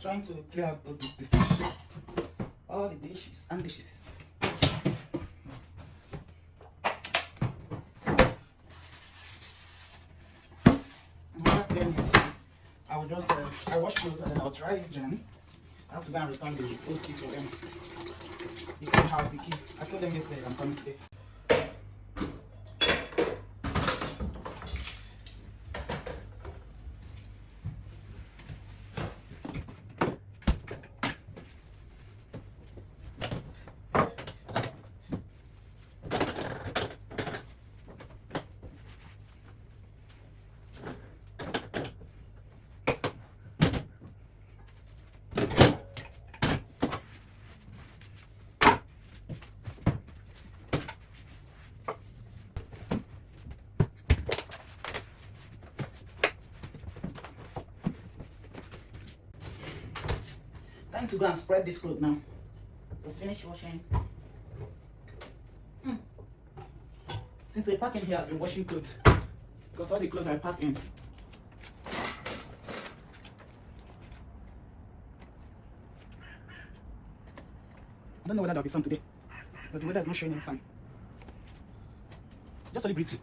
trying to clear out all these dishes. All the dishes and dishes. I will just I wash clothes and then I'll try it then. I have to go and return the old key to them. The old house, the key. I told them yesterday I'm coming today. Time to go and spread this clothes now. Let's finish washing. Since we're packing here, I've been washing clothes. Because all the clothes I packed in. I don't know whether there'll be sun today. But the weather is not showing any sun. Just only breezy.